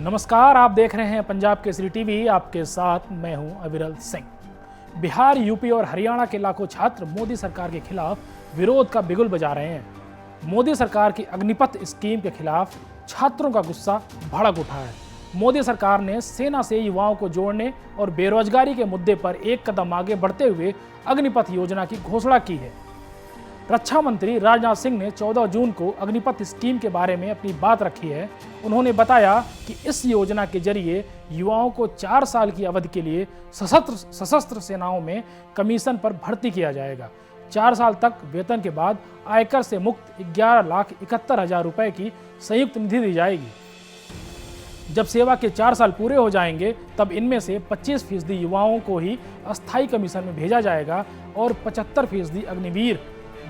नमस्कार, आप देख रहे हैं पंजाब केसरी टीवी। आपके साथ मैं हूं अविरल सिंह। बिहार, यूपी और हरियाणा के लाखों छात्र मोदी सरकार के खिलाफ विरोध का बिगुल बजा रहे हैं। मोदी सरकार की अग्निपथ स्कीम के खिलाफ छात्रों का गुस्सा भड़क उठा है। मोदी सरकार ने सेना से युवाओं को जोड़ने और बेरोजगारी के मुद्दे पर एक कदम आगे बढ़ते हुए अग्निपथ योजना की घोषणा की है। रक्षा मंत्री राजनाथ सिंह ने 14 जून को अग्निपथ स्कीम के बारे में अपनी बात रखी है। उन्होंने बताया कि इस योजना के जरिए युवाओं को 4 साल की अवधि के लिए सशस्त्र सेनाओं में कमीशन पर भर्ती किया जाएगा। 4 साल तक वेतन के बाद आयकर से मुक्त 11,71,000 रुपए की संयुक्त निधि दी जाएगी। जब सेवा के 4 साल पूरे हो जाएंगे तब इनमें से 25% युवाओं को ही अस्थायी कमीशन में भेजा जाएगा और 75% अग्निवीर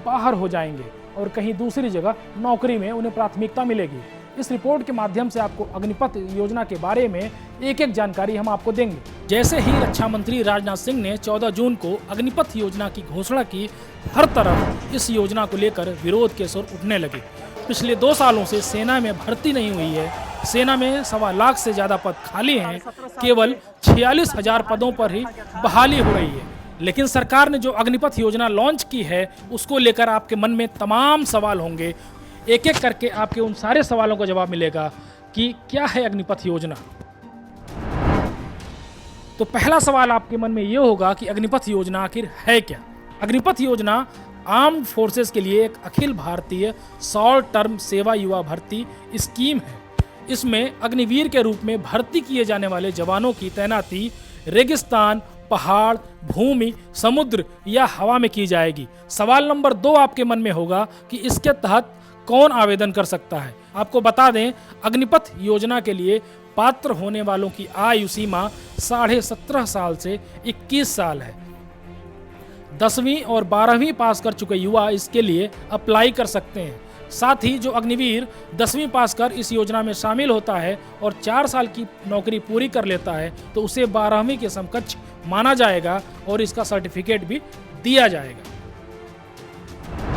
बाहर हो जाएंगे और कहीं दूसरी जगह नौकरी में उन्हें प्राथमिकता मिलेगी। इस रिपोर्ट के माध्यम से आपको अग्निपथ योजना के बारे में एक एक जानकारी हम आपको देंगे। जैसे ही रक्षा मंत्री राजनाथ सिंह ने 14 जून को अग्निपथ योजना की घोषणा की, हर तरफ इस योजना को लेकर विरोध के सुर उठने लगे। पिछले 2 सालों से सेना में भर्ती नहीं हुई है। सेना में 1.25 लाख से ज्यादा पद खाली हैं। केवल 46,000 पदों पर ही बहाली हो रही है। लेकिन सरकार ने जो अग्निपथ योजना लॉन्च की है उसको लेकर आपके मन में तमाम सवाल होंगे। एक एक करके आपके उन सारे सवालों का जवाब मिलेगा कि क्या है अग्निपथ योजना। तो पहला सवाल आपके मन में ये होगा कि अग्निपथ योजना आखिर है क्या। अग्निपथ योजना आर्म्ड फोर्सेस के लिए एक अखिल भारतीय शॉर्ट टर्म सेवा युवा भर्ती स्कीम है। इसमें अग्निवीर के रूप में भर्ती किए जाने वाले जवानों की तैनाती रेगिस्तान, पहाड़, भूमि, समुद्र या हवा में की जाएगी। सवाल नंबर 2 आपके मन में होगा कि इसके तहत कौन आवेदन कर सकता है। आपको बता दें, अग्निपथ योजना के लिए पात्र होने वालों की आयु सीमा 17.5 साल से 21 साल है। 10वीं और 12वीं पास कर चुके युवा इसके लिए अप्लाई कर सकते हैं। साथ ही जो अग्निवीर 10वीं पास कर इस योजना में शामिल होता है और 4 साल की नौकरी पूरी कर लेता है तो उसे 12वीं के समकक्ष माना जाएगा और इसका सर्टिफिकेट भी दिया जाएगा।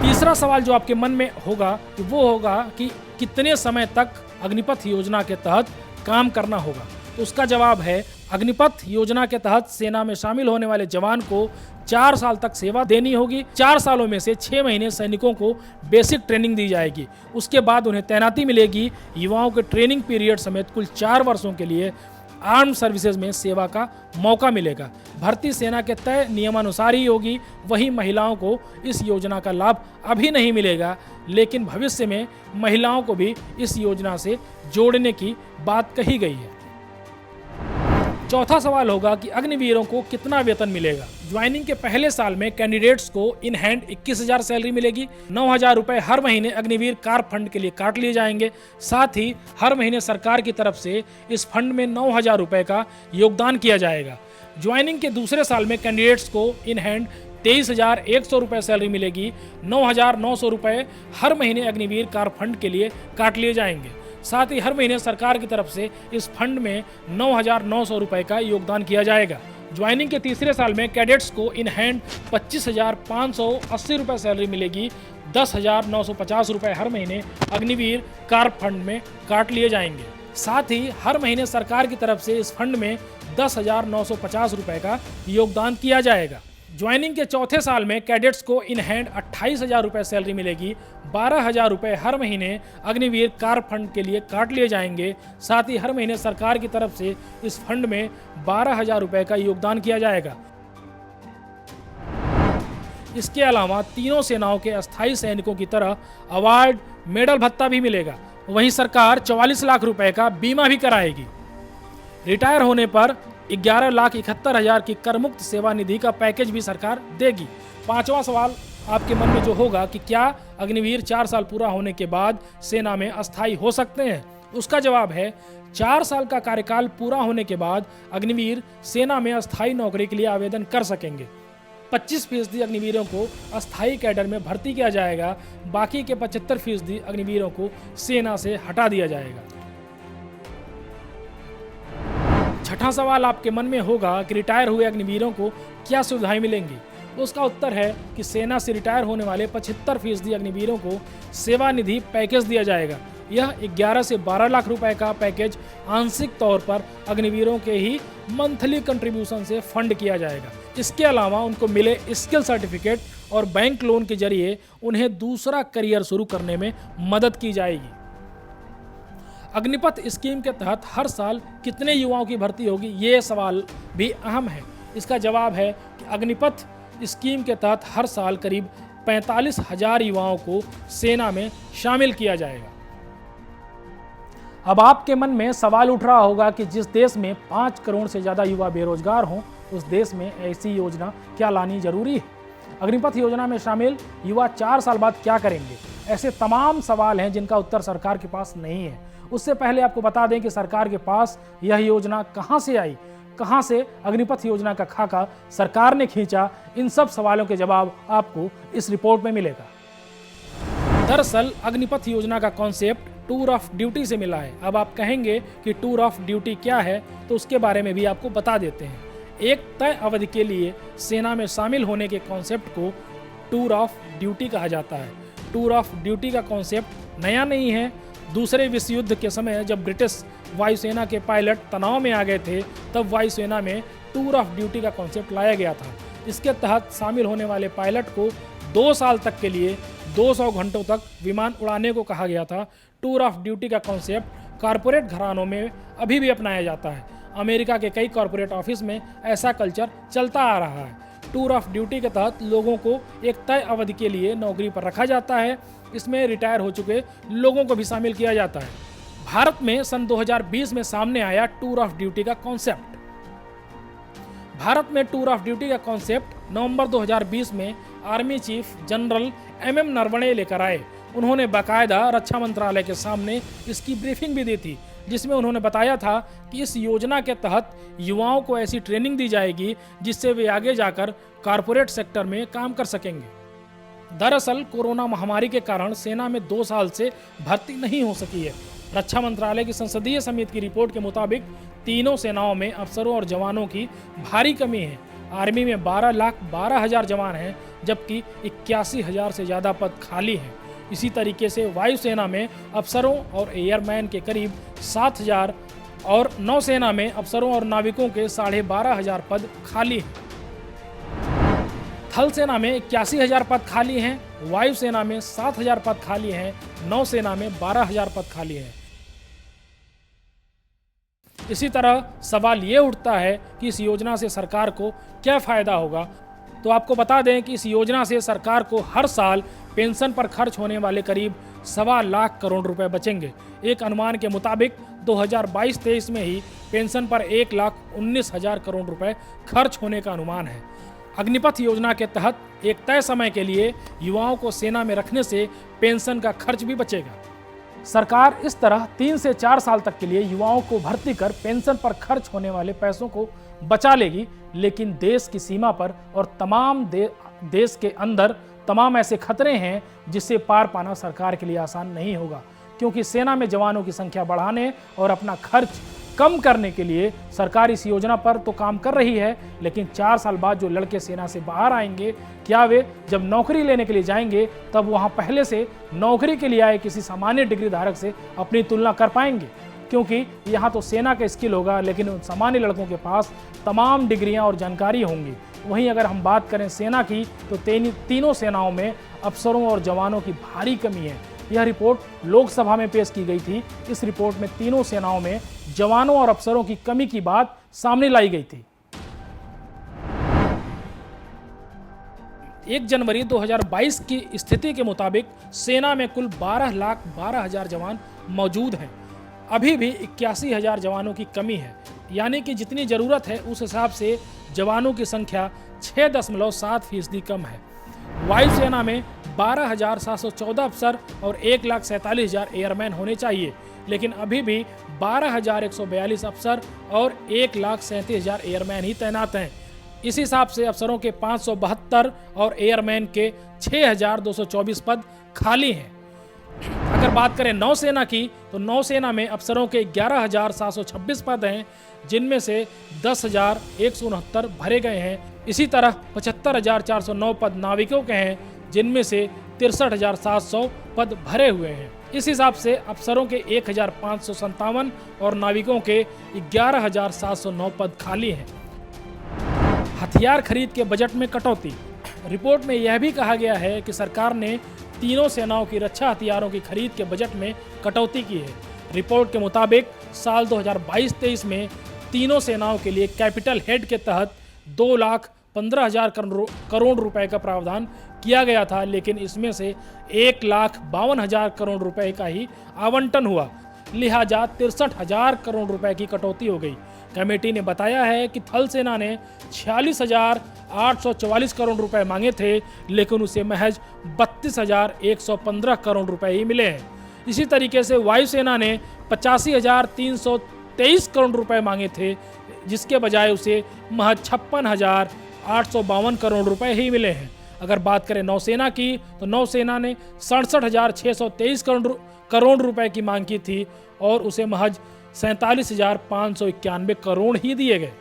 तीसरा सवाल जो आपके मन में होगा कि वो होगा कि कितने समय तक अग्निपथ योजना के तहत काम करना होगा। तो उसका जवाब है, अग्निपथ योजना के तहत सेना में शामिल होने वाले जवान को 4 साल तक सेवा देनी होगी। 4 सालों में से 6 महीने सैनिकों को बेसिक ट्रेनिंग दी जाएगी। उसके बाद उन्हें तैनाती मिलेगी। युवाओं के ट्रेनिंग पीरियड समेत कुल 4 वर्षों के लिए आर्म सर्विसेज में सेवा का मौका मिलेगा। भर्ती सेना के तय नियमानुसार ही होगी। वहीं महिलाओं को इस योजना का लाभ अभी नहीं मिलेगा, लेकिन भविष्य में महिलाओं को भी इस योजना से जोड़ने की बात कही गई है। चौथा सवाल होगा कि अग्निवीरों को कितना वेतन मिलेगा। ज्वाइनिंग के पहले साल में कैंडिडेट्स को इन हैंड 21,000 सैलरी मिलेगी। 9,000 रुपए हर महीने अग्निवीर कार फंड के लिए काट लिए जाएंगे। साथ ही हर महीने सरकार की तरफ से इस फंड में 9,000 रुपए का योगदान किया जाएगा। ज्वाइनिंग के दूसरे साल में कैंडिडेट्स को इन हैंड 23,100 रुपए सैलरी मिलेगी। 9,900 रुपए हर महीने अग्निवीर कार फंड के लिए काट लिए जाएंगे। साथ ही हर महीने सरकार की तरफ से इस फंड में 9,900 रुपए का योगदान किया जाएगा। ज्वाइनिंग के तीसरे साल में कैडेट्स को इन हैंड 25,580 रुपए सैलरी मिलेगी। 10,950 रुपए हर महीने अग्निवीर कार फंड में काट लिए जाएंगे। साथ ही हर महीने सरकार की तरफ से इस फंड में 10,950 रुपए का योगदान किया जाएगा। ज्वाइनिंग के चौथे साल में कैडेट्स को इन हैंड 28,000 रुपए सैलरी मिलेगी। 12,000 रुपए हर महीने अग्निवीर कार फंड के लिए काट लिए जाएंगे। साथ ही हर महीने सरकार की तरफ से इस फंड में 12,000 रुपए का योगदान किया जाएगा। इसके अलावा तीनों सेनाओं के अस्थायी सैनिकों की तरह अवार्ड, मेडल भत्ता भी मिलेगा। वहीं सरकार 44 लाख रुपए का बीमा भी कराएगी। रिटायर होने पर 11,71,000 की करमुक्त सेवा निधि का पैकेज भी सरकार देगी। 5वां सवाल आपके मन में जो होगा कि क्या अग्निवीर 4 साल पूरा होने के बाद सेना में अस्थायी हो सकते हैं। उसका जवाब है, 4 साल का कार्यकाल पूरा होने के बाद अग्निवीर सेना में अस्थायी नौकरी के लिए आवेदन कर सकेंगे। 25% अग्निवीरों को अस्थायी कैडर में भर्ती किया जाएगा। बाकी के 75% अग्निवीरों को सेना से हटा दिया जाएगा। छठा सवाल आपके मन में होगा कि रिटायर हुए अग्निवीरों को क्या सुविधाएं मिलेंगी। उसका उत्तर है कि सेना से रिटायर होने वाले 75% अग्निवीरों को सेवा निधि पैकेज दिया जाएगा। यह 11 से 12 लाख रुपए का पैकेज आंशिक तौर पर अग्निवीरों के ही मंथली कंट्रीब्यूशन से फंड किया जाएगा। इसके अलावा उनको मिले स्किल सर्टिफिकेट और बैंक लोन के जरिए उन्हें दूसरा करियर शुरू करने में मदद की जाएगी। अग्निपथ स्कीम के तहत हर साल कितने युवाओं की भर्ती होगी, ये सवाल भी अहम है। इसका जवाब है कि अग्निपथ स्कीम के तहत हर साल करीब 45,000 युवाओं को सेना में शामिल किया जाएगा। अब आपके मन में सवाल उठ रहा होगा कि जिस देश में 5 करोड़ से ज़्यादा युवा बेरोजगार हों, उस देश में ऐसी योजना क्या लानी जरूरी है? अग्निपथ योजना में शामिल युवा 4 साल बाद क्या करेंगे? ऐसे तमाम सवाल हैं जिनका उत्तर सरकार के पास नहीं है। उससे पहले आपको बता दें कि सरकार के पास यह योजना कहां से आई, कहां से अग्निपथ योजना का खाका सरकार ने खींचा, इन सब सवालों के जवाब आपको इस रिपोर्ट में मिलेगा। दरअसल अग्निपथ योजना का कॉन्सेप्ट टूर ऑफ ड्यूटी से मिला है। अब आप कहेंगे कि टूर ऑफ ड्यूटी क्या है, तो उसके बारे में भी आपको बता देते हैं। एक तय अवधि के लिए सेना में शामिल होने के कॉन्सेप्ट को टूर ऑफ ड्यूटी कहा जाता है। टूर ऑफ ड्यूटी का कॉन्सेप्ट नया नहीं है। दूसरे विश्व युद्ध के समय जब ब्रिटिश वायुसेना के पायलट तनाव में आ गए थे, तब वायुसेना में टूर ऑफ ड्यूटी का कॉन्सेप्ट लाया गया था। इसके तहत शामिल होने वाले पायलट को 2 साल तक के लिए 200 घंटों तक विमान उड़ाने को कहा गया था। टूर ऑफ ड्यूटी का कॉन्सेप्ट कॉरपोरेट घरानों में अभी भी अपनाया जाता है। अमेरिका के कई कॉरपोरेट ऑफिस में ऐसा कल्चर चलता आ रहा है। टूर ऑफ ड्यूटी के तहत लोगों को एक तय अवधि के लिए नौकरी पर रखा जाता है। इसमें रिटायर हो चुके लोगों को भी शामिल किया जाता है। भारत में सन 2020 में सामने आया टूर ऑफ ड्यूटी का कॉन्सेप्ट। भारत में टूर ऑफ ड्यूटी का कॉन्सेप्ट नवंबर 2020 में army chief general MM Naravane लेकर आए। उन्होंने बाकायदा रक्षा मंत्रालय के सामने इसकी ब्रीफिंग भी दी थी, जिसमें उन्होंने बताया था कि इस योजना के तहत युवाओं को ऐसी ट्रेनिंग दी जाएगी जिससे वे आगे जाकर कॉरपोरेट सेक्टर में काम कर सकेंगे। दरअसल कोरोना महामारी के कारण सेना में 2 साल से भर्ती नहीं हो सकी है। रक्षा मंत्रालय की संसदीय समिति की रिपोर्ट के मुताबिक तीनों सेनाओं में अफसरों और जवानों की भारी कमी है। आर्मी में 12,12,000 जवान हैं, जबकि 81,000 से ज़्यादा पद खाली हैं। इसी तरीके से वायुसेना में अफसरों और एयरमैन के करीब 7,000 और नौसेना में अफसरों और नाविकों के 12,500 पद खाली हैं। थल सेना में 81,000 पद खाली हैं, वायुसेना में 7,000 पद खाली हैं, नौसेना में 12,000 पद खाली हैं। इसी तरह सवाल ये उठता है कि इस योजना से सरकार को क्या फायदा होगा। तो आपको बता दें कि इस योजना से सरकार को हर साल पेंशन पर खर्च होने वाले करीब 1.25 लाख करोड़ रुपए बचेंगे। एक अनुमान के मुताबिक 2022-23 में ही पेंशन पर 1,19,000 करोड़ रुपए खर्च होने का अनुमान है। अग्निपथ योजना के तहत एक तय समय के लिए युवाओं को सेना में रखने से पेंशन का खर्च भी बचेगा। सरकार इस तरह 3 से 4 साल तक के लिए युवाओं को भर्ती कर पेंशन पर खर्च होने वाले पैसों को बचा लेगी, लेकिन देश की सीमा पर और तमाम देश के अंदर तमाम ऐसे खतरे हैं जिससे पार पाना सरकार के लिए आसान नहीं होगा, क्योंकि सेना में जवानों की संख्या बढ़ाने और अपना खर्च कम करने के लिए सरकार इस योजना पर तो काम कर रही है, लेकिन 4 साल बाद जो लड़के सेना से बाहर आएंगे, क्या वे जब नौकरी लेने के लिए जाएंगे तब वहां पहले से नौकरी के लिए आए किसी सामान्य डिग्री धारक से अपनी तुलना कर पाएंगे? क्योंकि यहाँ तो सेना का स्किल होगा, लेकिन उन सामान्य लड़कों के पास तमाम डिग्रियाँ और जानकारी होंगी। वहीं अगर हम बात करें सेना की, तो तीनों सेनाओं में अफसरों और जवानों की भारी कमी है। यह रिपोर्ट लोकसभा में पेश की गई थी। इस रिपोर्ट में तीनों सेनाओं में जवानों और अफसरों की कमी की बात सामने लाई गई थी। 1 जनवरी 2022 की स्थिति के मुताबिक सेना में कुल 12,12,000 जवान मौजूद हैं। अभी भी 81,000 जवानों की कमी है, यानी कि जितनी ज़रूरत है उस हिसाब से जवानों की संख्या 6.7% कम है। वायुसेना में 12,714 अफसर और 1,47,000 एयरमैन होने चाहिए, लेकिन अभी भी 12,142 अफसर और 1,37,000 एयरमैन ही तैनात हैं। इस हिसाब से अफसरों के 572 और एयरमैन के 6,224 पद खाली हैं। अगर बात करें नौसेना की, तो नौसेना में अफसरों के 11,726 पद हैं, जिनमें से 10,169 भरे गए हैं। इसी तरह 75,409 पद नाविकों के हैं, जिनमें से 63,700 पद भरे हुए हैं। इस हिसाब से अफसरों के 1557 और नाविकों के 11,709 पद खाली हैं। हथियार खरीद के बजट में कटौती। रिपोर्ट में यह भी कहा गया है कि सरकार ने तीनों सेनाओं की रक्षा हथियारों की खरीद के बजट में कटौती की है। रिपोर्ट के मुताबिक साल 2022-23 में तीनों सेनाओं के लिए कैपिटल हेड के तहत 2,15,000 करोड़ रुपए का प्रावधान किया गया था, लेकिन इसमें से 1,52,000 करोड़ रुपए का ही आवंटन हुआ, लिहाजा 63,000 करोड़ रुपए की कटौती हो गई। कमेटी ने बताया है कि थल सेना ने 46,844 करोड़ रुपए मांगे थे, लेकिन उसे महज 32,115 करोड़ रुपए ही मिले हैं। इसी तरीके से वायुसेना ने 85,323 करोड़ रुपए मांगे थे, जिसके बजाय उसे महज 56,852 करोड़ रुपए ही मिले हैं। अगर बात करें नौसेना की, तो नौसेना ने 67,623 करोड़ रुपए की मांग की थी और उसे महज 47,591 करोड़ ही दिए गए।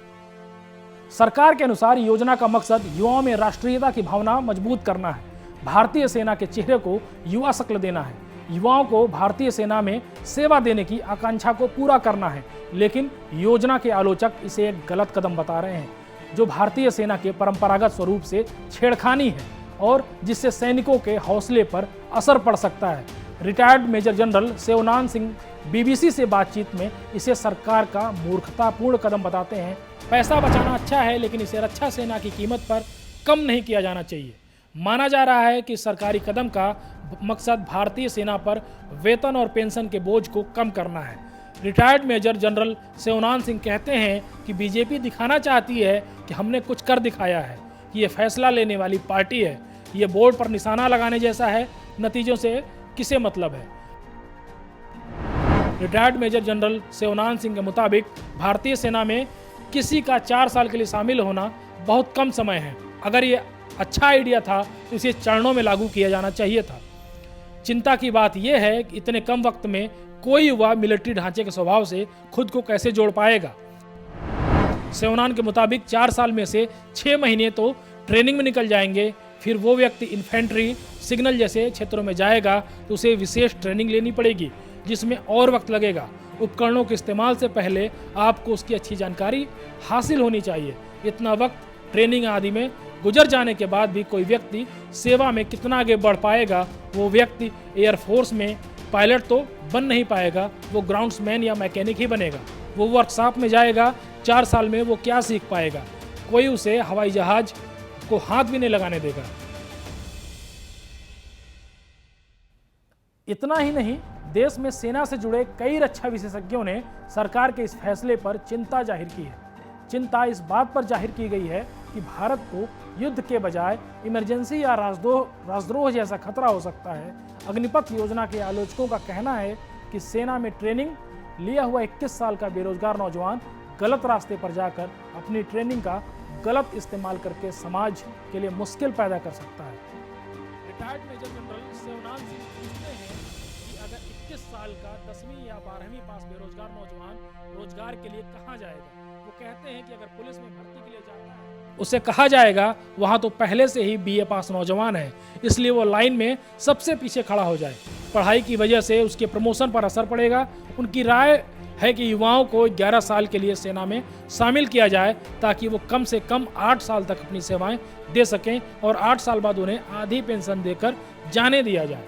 सरकार के अनुसार योजना का मकसद युवाओं में राष्ट्रीयता की भावना मजबूत करना है, भारतीय सेना के चेहरे को युवा शक्ल देना है, युवाओं को भारतीय सेना में सेवा देने की आकांक्षा को पूरा करना है। लेकिन योजना के आलोचक इसे एक गलत कदम बता रहे हैं, जो भारतीय सेना के परंपरागत स्वरूप से छेड़खानी है और जिससे सैनिकों के हौसले पर असर पड़ सकता है। Retired major general Sheonan Singh BBC से बातचीत में इसे सरकार का मूर्खतापूर्ण कदम बताते हैं। पैसा बचाना अच्छा है, लेकिन इसे रक्षा सेना की कीमत पर कम नहीं किया जाना चाहिए। माना जा रहा है कि सरकारी कदम का मकसद भारतीय सेना पर वेतन और पेंशन के बोझ को कम करना है। Retired major general Sheonan Singh कहते हैं कि बीजेपी दिखाना चाहती है कि हमने कुछ कर दिखाया है, कि ये फैसला लेने वाली पार्टी है। ये बोर्ड पर निशाना लगाने जैसा है, नतीजों से किसे मतलब है। Retired major general Sheonan Singh के मुताबिक भारतीय सेना में किसी का 4 साल के लिए शामिल होना बहुत कम समय है। अगर ये अच्छा आइडिया था तो इसे चरणों में लागू किया जाना चाहिए था। चिंता की बात यह है कि इतने कम वक्त में कोई युवा मिलिट्री ढांचे के स्वभाव से खुद को कैसे जोड़ पाएगा। सेवनान के मुताबिक 4 साल में से 6 महीने तो ट्रेनिंग में निकल जाएंगे, फिर वो व्यक्ति इन्फेंट्री, सिग्नल जैसे क्षेत्रों में जाएगा तो उसे विशेष ट्रेनिंग लेनी पड़ेगी, जिसमें और वक्त लगेगा। उपकरणों के इस्तेमाल से पहले आपको उसकी अच्छी जानकारी हासिल होनी चाहिए। इतना वक्त ट्रेनिंग आदि में गुजर जाने के बाद भी कोई व्यक्ति सेवा में कितना आगे बढ़ पाएगा। वो व्यक्ति एयरफोर्स में पायलट तो बन नहीं पाएगा, वो ग्राउंड्समैन या मैकेनिक ही बनेगा। वो वर्कशॉप में जाएगा, 4 साल में वो क्या सीख पाएगा। कोई उसे हवाई जहाज को हाथ भी नहीं लगाने देगा। इतना ही नहीं, देश में सेना से जुड़े कई रक्षा विशेषज्ञों ने सरकार के इस फैसले पर चिंता जाहिर की है। चिंता इस बात पर जाहिर की गई है कि भारत को युद्ध के बजाय इमरजेंसी या राजद्रोह जैसा खतरा हो सकता है। अग्निपथ योजना के आलोचकों का कहना है कि सेना में ट्रेनिंग लिया हुआ 21 साल का बेरोजगार नौजवान गलत रास्ते पर जाकर अपनी ट्रेनिंग का गलत इस्तेमाल करके समाज के लिए मुश्किल पैदा कर सकता है। Retired major general Sheonan Singh पूछते हैं कि अगर 21 साल का 10वीं या 12वीं पास बेरोजगार नौजवान रोजगार के लिए कहाँ जाएगा। वो कहते हैं कि अगर पुलिस में भर्ती के लिए जाता है उसे कहा जाएगा वहाँ तो पहले से ही BA पास नौजवान है, इसलिए वो लाइन में सबसे पीछे खड़ा हो जाए। पढ़ाई की वजह से उसके प्रमोशन पर असर पड़ेगा। उनकी राय है कि युवाओं को 11 साल के लिए सेना में शामिल किया जाए, ताकि वो कम से कम 8 साल तक अपनी सेवाएं दे सकें और 8 साल बाद उन्हें आधी पेंशन देकर जाने दिया जाए।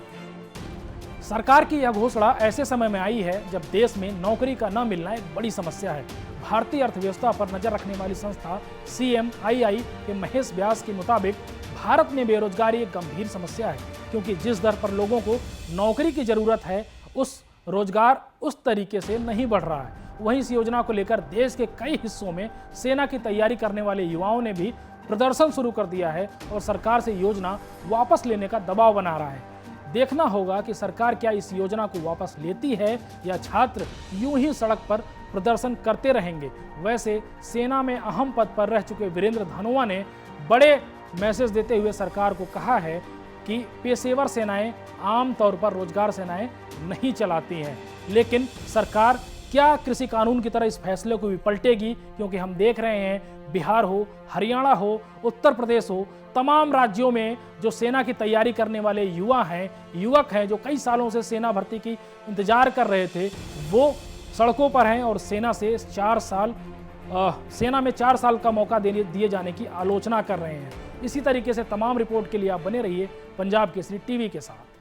सरकार की यह घोषणा ऐसे समय में आई है जब देश में नौकरी का न मिलना एक बड़ी समस्या है। भारतीय अर्थव्यवस्था पर नजर रखने वाली संस्था CMII के महेश व्यास के मुताबिक भारत में बेरोजगारी एक गंभीर समस्या है, क्योंकि जिस दर पर लोगों को नौकरी की जरूरत है उस रोजगार उस तरीके से नहीं बढ़ रहा है। वहीं इस योजना को लेकर देश के कई हिस्सों में सेना की तैयारी करने वाले युवाओं ने भी प्रदर्शन शुरू कर दिया है और सरकार से योजना वापस लेने का दबाव बना रहा है। देखना होगा कि सरकार क्या इस योजना को वापस लेती है या छात्र यूं ही सड़क पर प्रदर्शन करते रहेंगे। वैसे सेना में अहम पद पर रह चुके वीरेंद्र धनोआ ने बड़े मैसेज देते हुए सरकार को कहा है कि पेशेवर सेनाएं आमतौर पर रोजगार सेनाएं नहीं चलाती हैं, लेकिन सरकार क्या कृषि कानून की तरह इस फैसले को भी पलटेगी? क्योंकि हम देख रहे हैं बिहार हो, हरियाणा हो, उत्तर प्रदेश हो, तमाम राज्यों में जो सेना की तैयारी करने वाले युवक हैं जो कई सालों से सेना भर्ती की इंतजार कर रहे थे, वो सड़कों पर हैं और सेना में 4 साल का मौका दिए जाने की आलोचना कर रहे हैं। इसी तरीके से तमाम रिपोर्ट के लिए आप बने रहिए पंजाब केसरी टीवी के साथ।